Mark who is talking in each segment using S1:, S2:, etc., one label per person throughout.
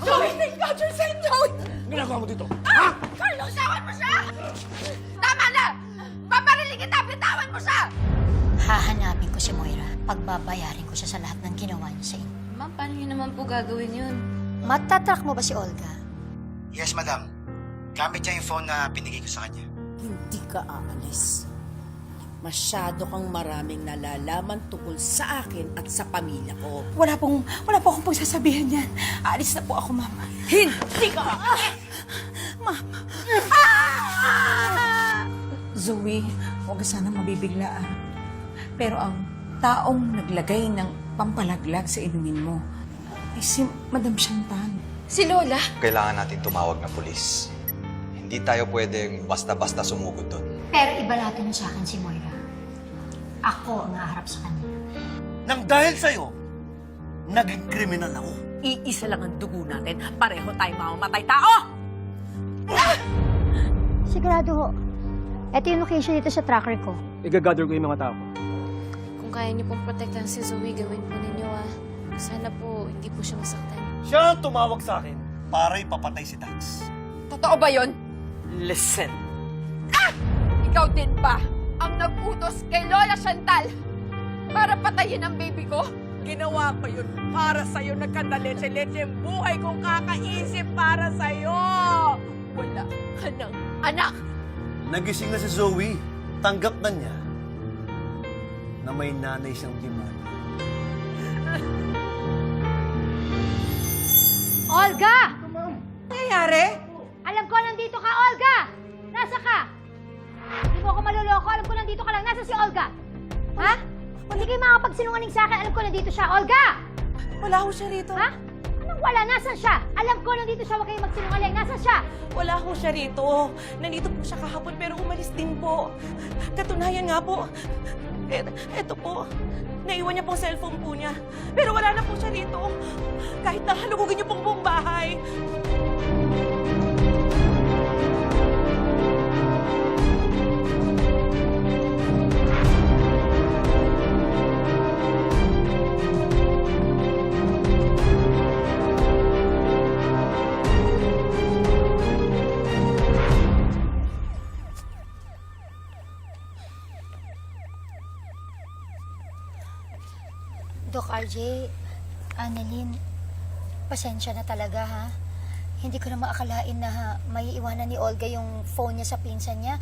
S1: Zoe, thank God you're safe, Zoe!
S2: Ginagawa mo dito?
S1: Ha? Carlos, tawan mo siya! Tama na! Papariling kita, bitawan mo siya!
S3: Hahanapin ko si Moira. Pagbabayarin ko siya sa lahat ng ginawa niya sa inyo.
S4: Ma'am, paano niyo naman po gagawin yun?
S3: Matatrack mo ba si Olga?
S5: Yes, madam. Gamit niya yung phone na binigay ko sa kanya.
S6: Hindi ka aalis. Masyado kang maraming nalalaman tungkol sa akin at sa pamilya ko.
S1: Wala po akong pagsasabihan yan. Aalis na po ako, ma'am.
S6: Hindi ka aalis!
S7: Zoe, huwag ka sana mabibiglaan. Pero ang taong naglagay ng pampalaglag sa inumin mo ay si Madam Chantal.
S4: Si Lola?
S8: Kailangan natin tumawag ng pulis. Hindi tayo pwedeng basta-basta sumugod doon.
S3: Pero ibalato niyo sa akin si Moira. Ako ang haharap sa kanya.
S2: Nang dahil sa'yo, naging kriminal ako.
S6: Iisa lang ang dugo natin. Pareho tayo mamamatay tao!
S3: Sigurado ho. Ito yung location dito sa tracker ko.
S9: Igagather ko yung mga tao.
S4: Kung kaya niyo pong protektahan si Zoe, gawin po ninyo Sana po, hindi po siya masaktan.
S2: Siya ang tumawag sa akin para ipapatay si Dax.
S1: Totoo ba yun?
S6: Listen.
S1: Ikaw din ba ang nag-utos kay Lola Chantal para patayin ang baby ko?
S6: Ginawa ko yun para sa'yo. Nagkandaletse-letse ang buhay kong kakaisip para sa'yo.
S1: Wala ka ng anak!
S2: Nagising na si Zoe. Tanggap na niya na may nanay siyang demonyo.
S3: Olga!
S1: Nangyayari?
S3: Alam ko nandito ka, Olga! Nasa ka? Hindi mo ako maluloko. Alam ko nandito ka lang. Nasa si Olga? Ha? Kung hindi kayo makapagsinungaling sa akin, alam ko nandito siya. Olga!
S1: Wala ho siya rito.
S3: Ha? Anong wala? Nasaan siya? Alam ko nandito siya. Huwag kayong magsinungaling. Nasaan siya?
S10: Wala ho siya rito. Nandito po siya kahapon pero umalis din po. Katunayan nga po, eto po, naiwan niya pong cellphone po niya. Pero wala na po siya rito. Kahit na halugugin niyo pong buong bahay.
S3: Doc RJ, Annalyn, pasensya na talaga ha. Hindi ko na maakalain na may iwanan ni Olga yung phone niya sa pinsan niya.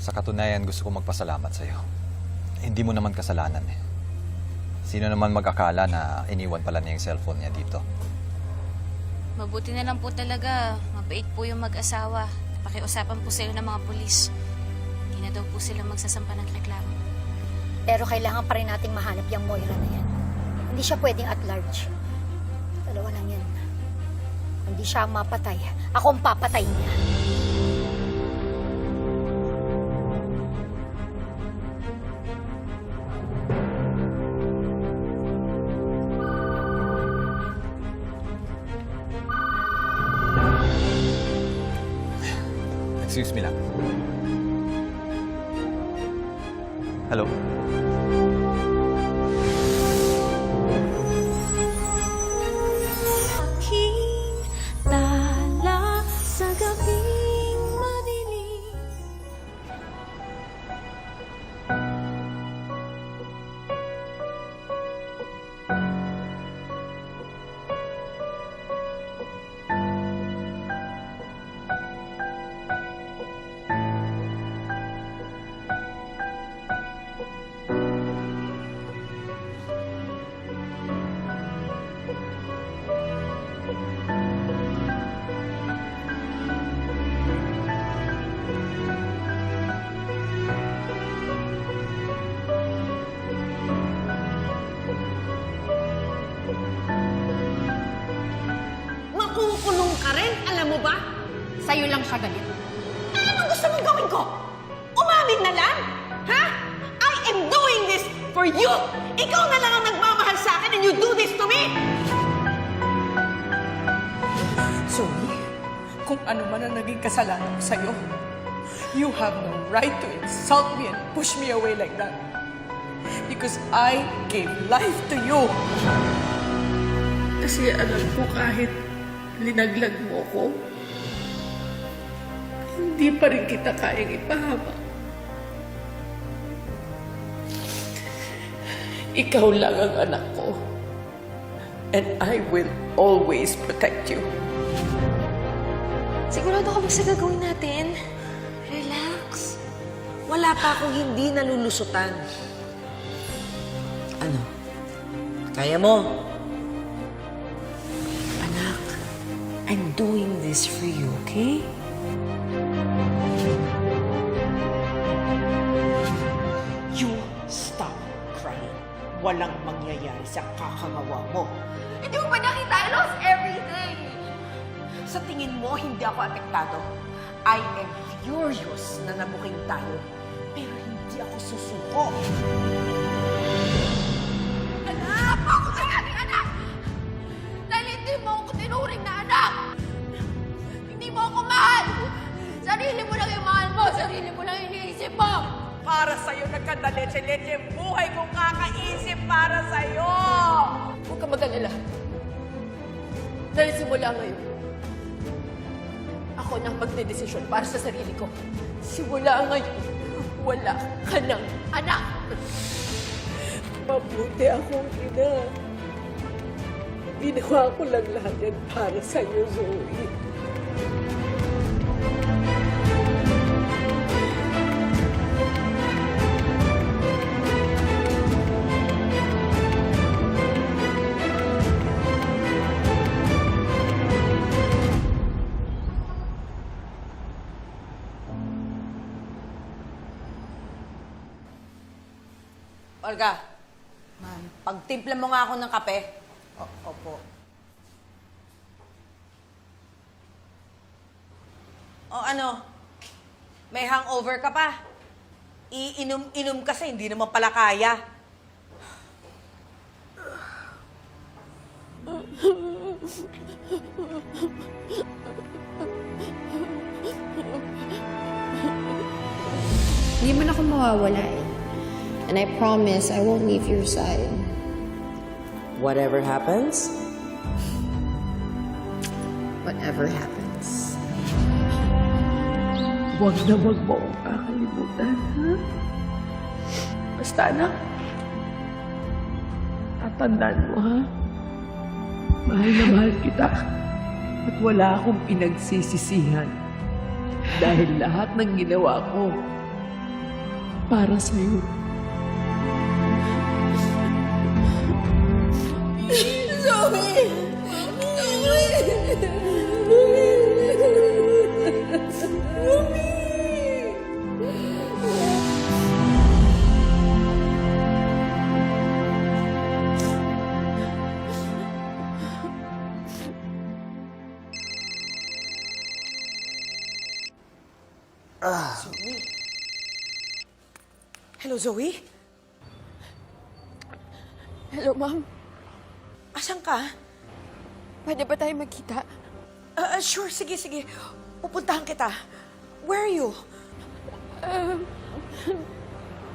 S8: Sa katunayan, gusto ko magpasalamat sa'yo. Hindi mo naman kasalanan eh. Sino naman mag-akala na iniwan pala niya yung cellphone niya dito?
S4: Mabuti na lang po talaga. Mabait po yung mag-asawa. Napakiusapan po sa'yo ng mga pulis. Hindi na daw po sila magsasampa ng reklamo.
S3: Pero kailangan pa rin nating mahanap yung Moira na yan. Hindi siya pwedeng at large. Dalawa lang yan. Hindi siya mapatay. Ako ang papatay niya.
S8: Excuse me lang. Hello?
S4: Tala sa gabing madilim.
S6: Makukulong ka rin, alam mo ba?
S1: Sa'yo lang siya galit.
S6: Anong gusto mong gawin ko? Umamin na lang? Ha? I am doing this for you! Ikaw na lang ang nagmamahal sa akin and you do this to me!
S7: Zoe, kung ano man ang naging kasalanan ko sa'yo, you have no right to insult me and push me away like that. Because I gave life to you.
S9: Kasi alam ko kahit linaglag mo ko, hindi pa rin kita kayang ipahamak. Ikaw lang ang anak ko. And I will always protect you.
S4: Sigurado ka ba sa gagawin natin? Relax.
S6: Wala pa akong hindi nalulusutan. Ano? Kaya mo? Anak, I'm doing this for you, okay?
S10: You stop crying. Walang mangyayari sa kakangawa mo.
S1: Hindi mo ba nakita? I lost everything!
S6: Sa tingin mo, hindi ako apektado. I am furious na nabuking tayo. Pero hindi ako susuko.
S1: Anak! Ako sa ating anak! Dahil hindi mo ako tinuring na anak! Hindi mo ako mahal! Sarili mo lang yung mahal mo! Sarili mo lang yung iniisip mo!
S6: Para sa'yo nagkandaletse-letse ang buhay kong kakaisip para sa'yo!
S1: Huwag ka mag-alala. Dahil simula ngayon, ako nang magdedesisyon para sa sarili ko. Simula ngayon, wala ka ng anak.
S9: Mabuti akong ina. Ginawa ko lang lahat yan para sa'yo, Zoe.
S6: Olga, ma'am, pagtimpla mo nga ako ng kape. Opo. O ano, may hangover ka pa? Iinom-inom kasi, hindi naman pala kaya.
S11: Hindi man ako mawawala eh. And I promise I won't leave your side.
S6: Whatever happens?
S11: Whatever happens.
S9: Huwag na wag mo akong kakalimutan, ha? Basta anak, tatandaan mo, ha? Mahal na mahal kita. At wala akong pinagsisisihan. Dahil lahat ng ginawa ko para sa'yo.
S6: Hello, Zoe?
S1: Hello, Ma'am.
S6: Asan ka?
S1: Pwede ba tayo magkita?
S6: Sure, sige. Pupuntahan kita. Where are you?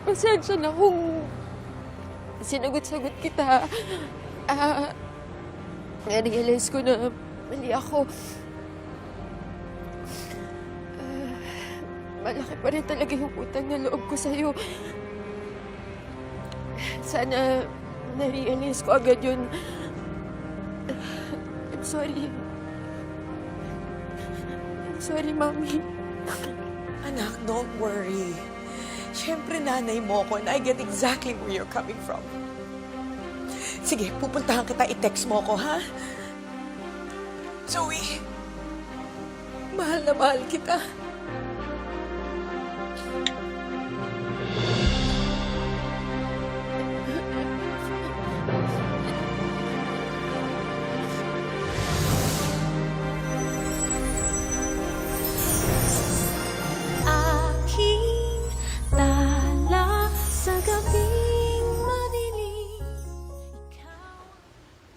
S1: Pasensya na kung sinagot-sagot kita. Na-realize ko na mali ako. Malaki pa rin talaga yung utang na loob ko sa'yo. Sana na-realize ko agad yun. I'm sorry. I'm sorry, Mami.
S6: Anak, don't worry. Siyempre, nanay mo ako and I get exactly where you're coming from. Sige, pupuntahan kita, i-text mo ako, ha? Zoe, mahal na mahal kita.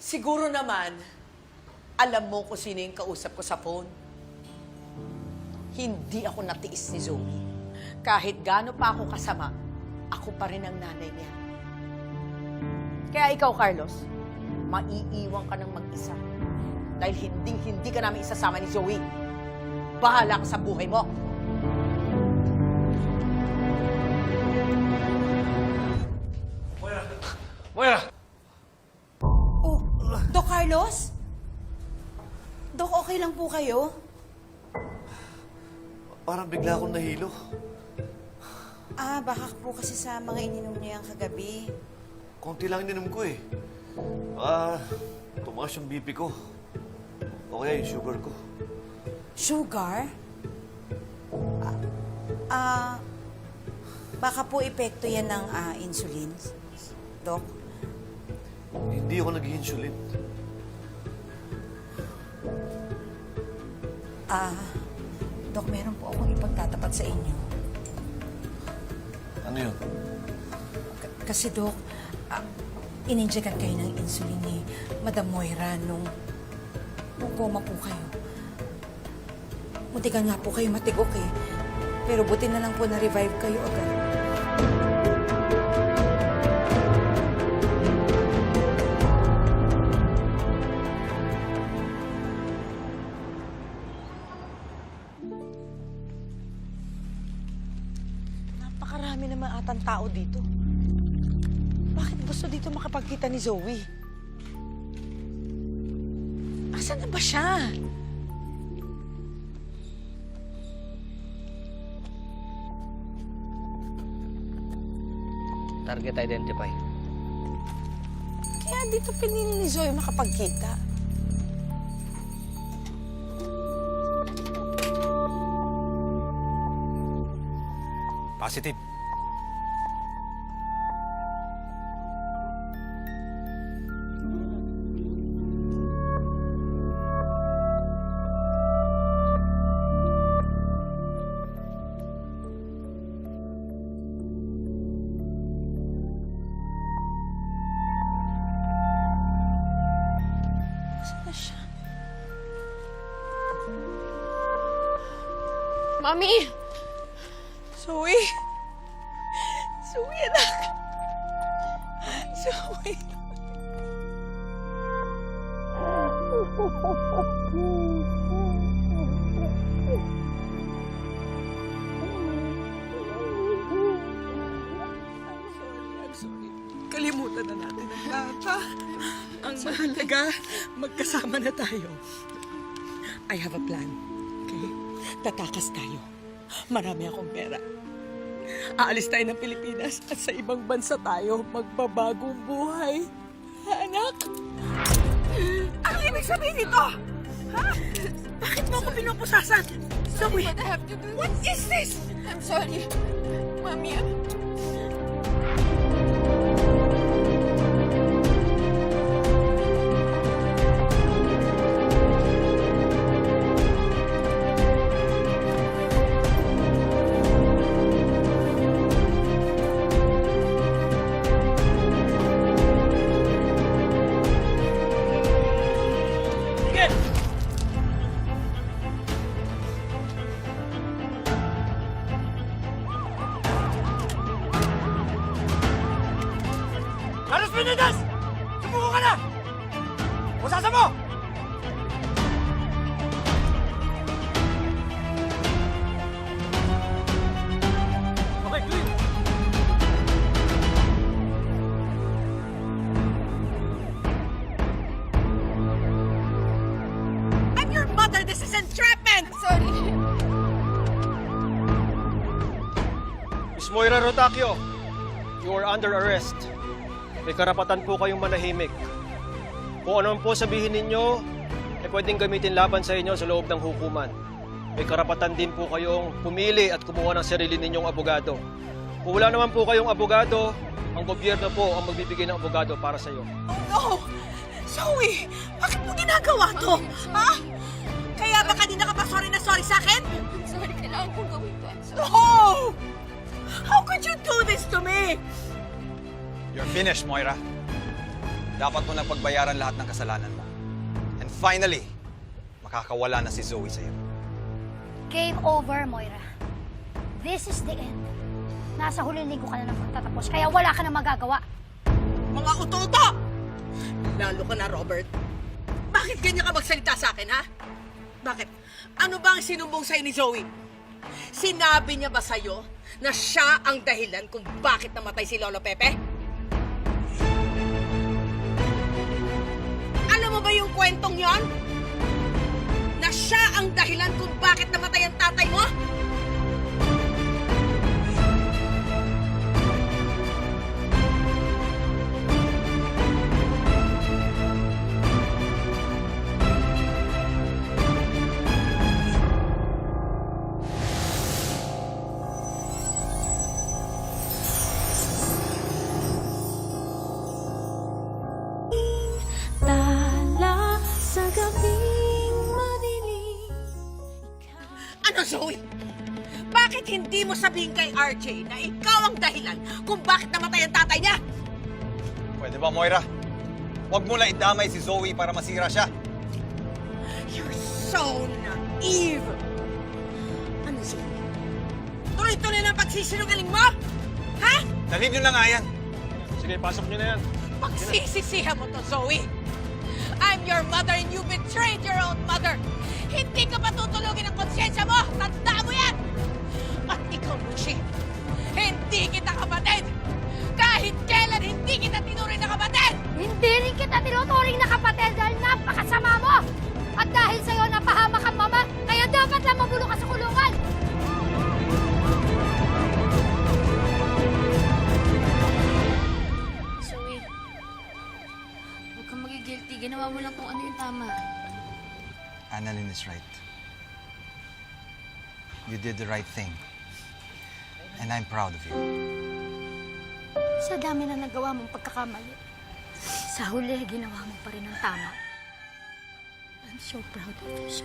S6: Siguro naman, alam mo kung sino yung kausap ko sa phone. Hindi ako natiis ni Zoe. Kahit gaano pa ako kasama, ako pa rin ang nanay niya. Kaya ikaw, Carlos, maiiwan ka ng mag-isa. Dahil hindi ka namin isasama ni Zoe. Bahala ka sa buhay mo.
S2: Moira!
S7: Oh, Doc Carlos? Doc, okay lang po kayo?
S2: Parang bigla akong nahilo.
S7: Baka po kasi sa mga ininom niya yung kagabi.
S2: Konti lang ininom ko eh. Tumaas yung BP ko. O kaya yung sugar ko.
S7: Sugar? Baka po epekto yan ng insulin, Doc.
S2: Hindi ako nag-insulin.
S7: Doc, meron po akong ipagtatapat sa inyo.
S2: Ano yun?
S7: Kasi, Doc, ininjekan kayo ng insulin ni Madam Moira nung coma po kayo. Muntikan nga po kayo matigok eh. Pero buti na lang po na-revive kayo agad.
S6: Napakarami naman atang tao dito. Bakit gusto dito makapagkita ni Zoe? Asan na ba siya?
S12: Target identify.
S6: Kaya dito pinili ni Zoe makapagkita.
S8: Positive.
S6: Asan na siya?
S1: Mami!
S6: Zoe! Zoe, anak! Zoe! I'm sorry. Kalimutan na natin ang lahat. Ang mahalaga, magkasama na tayo. I have a plan. Okay? Tatakas tayo. Marami akong pera. Aalis tayo ng Pilipinas at sa ibang bansa tayo magbabagong buhay. Ha, anak? Ano ibig sabihin nito? Ha? Bakit mo ako pinupusasan? Zoe,
S1: What I have to do
S6: what is this?
S1: I'm sorry. Mami,
S2: Carlos Benitez! Sumuko ka na! Pusasa mo! Okay, clear!
S6: I'm your mother. This is entrapment.
S1: sorry.
S12: Miss Moira Rotacio, you are under arrest. May karapatan po kayong manahimik. Kung ano po sabihin ninyo, pwedeng gamitin laban sa inyo sa loob ng hukuman. May karapatan din po kayong pumili at kumuha ng sarili ninyong abogado. Kung wala naman po kayong abogado, ang gobyerno po ang magbibigay ng abogado para sa iyo.
S6: Oh no! Zoe, bakit mo ginagawa to? Ha? Kaya ba kanina ka pa sorry na sorry sa akin?
S1: I'm sorry. Kailangan kong gawin to. I'm sorry.
S6: No! How could you do this to me?
S8: You're finished, Moira. Dapat mo nang pagbayaran lahat ng kasalanan mo. And finally, makakawala na si Zoe sa'yo.
S3: Game over, Moira. This is the end. Nasa huling linggo ka na ng pagtatapos, kaya wala ka na magagawa.
S6: Mga uto-uto! Lalo ka na, Robert. Bakit ganyan ka magsalita sa akin, ha? Bakit? Ano ba ang sinumbong sa'yo ni Zoe? Sinabi niya ba sa'yo na siya ang dahilan kung bakit namatay si Lolo Pepe? Alam mo ba yung kwentong yon? Na siya ang dahilan kung bakit namatay ang tatay mo? Ano, Zoe? Bakit hindi mo sabihin kay RJ na ikaw ang dahilan kung bakit namatay ang tatay niya?
S8: Pwede ba, Moira? Huwag mo lang idamay si Zoe para masira siya.
S6: You're so naive! Ano, Zoe? Tuloy-tuloy lang pagsisinungaling mo? Ha?
S8: Dalhin nyo na nga yan.
S12: Sige, pasok nyo na yan.
S6: Pagsisisihan mo to, Zoe! I'm your mother and you betrayed your own mother! Hindi ka patutulugin ang konsyensya mo! Tandaan mo yan! At ikaw, Lucy, hindi kita kapatid! Kahit kailan hindi kita tinuring na kapatid!
S3: Hindi rin kita tinuturing na kapatid dahil napakasama mo! At dahil sa'yo napahamak ang mama, kaya dapat lang mabulok ka sa kulungan!
S4: Zoe, huwag kang magigilty. Ginawa mo lang kung ano yung tama.
S5: Annalyn is right. You did the right thing. And I'm proud of you.
S3: Sa dami na nagawa mong pagkakamali, sa huli, ginawa mo pa rin ang tama. I'm so proud of you, so.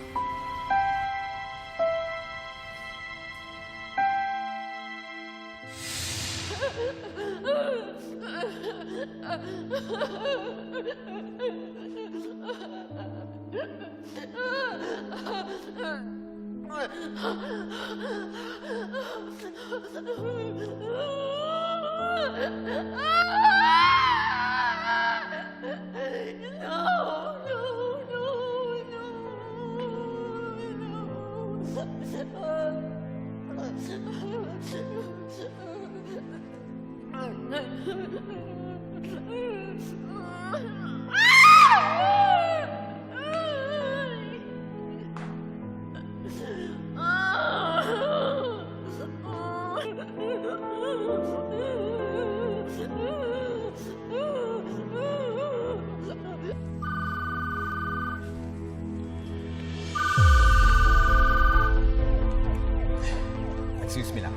S8: Excuse me lang.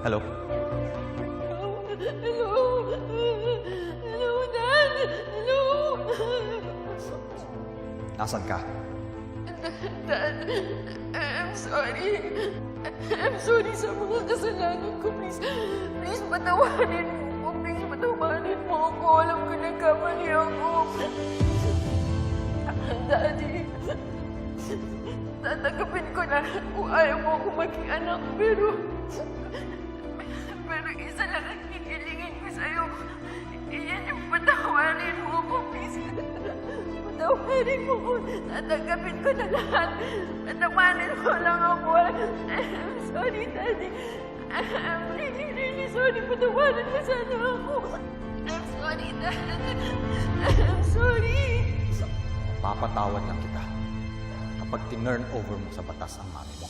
S8: Hello?
S1: Hello, Dad! Hello!
S8: Nasaan ka?
S1: Dad, I'm sorry. I'm sorry sa mga kasalanan ko. Please patawarin mo ko. Please patawarin mo ako. Alam ko nagkamali ako. Daddy, tatanggapin ko na kung ayaw mo ako maging anak. Pero isa lang ang hihilingin ko sa'yo. Iyan yung patawarin mo ako, please. Patawarin mo ko. Tatanggapin ko na lahat. Patawarin mo lang ako. I'm sorry, Daddy. I'm really, really sorry. Patawarin mo sana ako. I'm sorry, Dad. I'm sorry.
S8: Papatawad lang kita kapag tinurn over mo sa batas ang mami mo.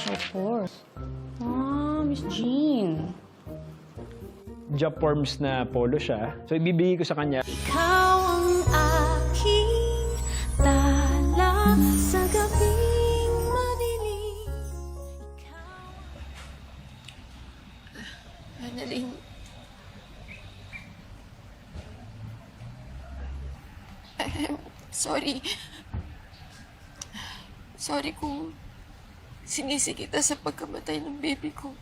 S11: Of course. Ah, Miss Jean.
S12: Job forms na polo siya. So, ibibigay ko sa kanya.
S1: Ikaw ang aking tala sa gabing madilim. Annalyn, Sorry. Sorry kung sinisi kita sa pagkamatay ng baby ko.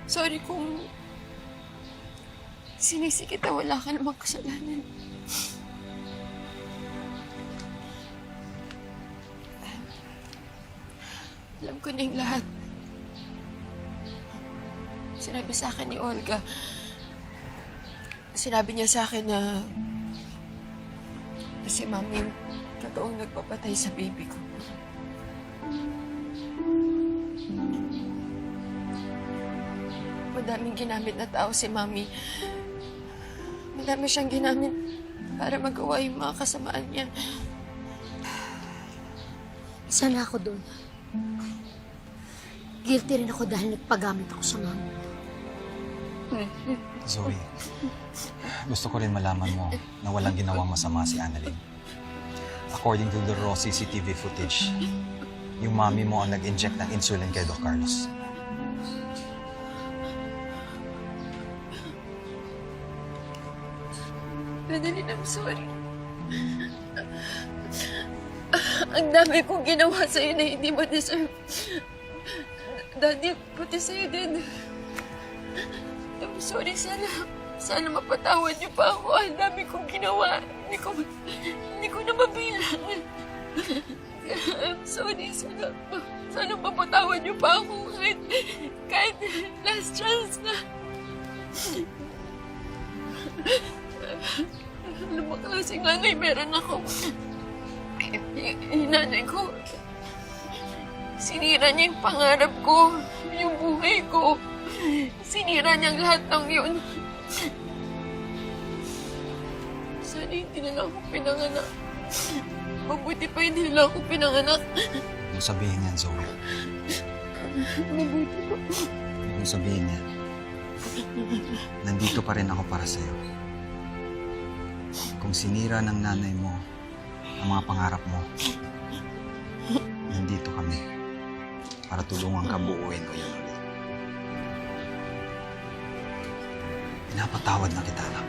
S1: Sorry kung sinisi kita, wala ka namang kasalanan. Alam ko na yung lahat. Sinabi sa akin ni Olga. Sinabi niya sa akin na si Mami yung totoong nagpapatay sa baby ko. Madaming ginamit na tao si Mami. Madami siyang ginamit para magawa yung mga kasamaan niya.
S3: Sana ako doon. Guilty rin ako dahil nagpagamit ako sa mami.
S8: Zoe, gusto ko rin malaman mo na walang ginawang masama si Annalyn. According to the raw CCTV footage, yung mami mo ang nag-inject ng insulin kay Doc Carlos.
S1: Annalyn, I'm sorry. Ang dami kong ginawa sa'yo na hindi mo deserve. Daddy, pati sa'yo din. I'm sorry, sana mapatawad niyo pa ako. Ang dami kong ginawa. Hindi ko na mabilang. I'm sorry, sana mapatawad niyo pa ako kahit last chance na. Alam mo, klaseng nanay meron ako. Yung nanay ko, sinira niya yung pangarap ko, yung buhay ko. Sinira niya lahat ng yun. Sana hindi na lang ako pinanganak. Mabuti pa hindi na lang ako pinanganak.
S8: Huwag mong sabihin yan, Zoe.
S1: Mabuti pa.
S8: Huwag mong sabihin yan. Nandito pa rin ako para sa'yo. Kung sinira ng nanay mo ang mga pangarap mo, nandito kami para tulungan ka buuin o yun ulit. Pinapatawad na kita, anak.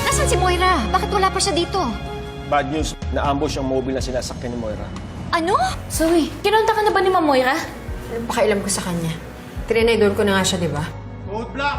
S3: Nasaan si Moira? Bakit wala pa siya dito?
S12: Bad news, na-ambush ang mobile na sinasakyan ni Moira.
S3: Ano?
S4: Zoe, kinonta ka na ba ni Ma'am Moira?
S11: Pakailam ko sa kanya. Trinidor ko na nga siya, di ba?
S2: Roadblock!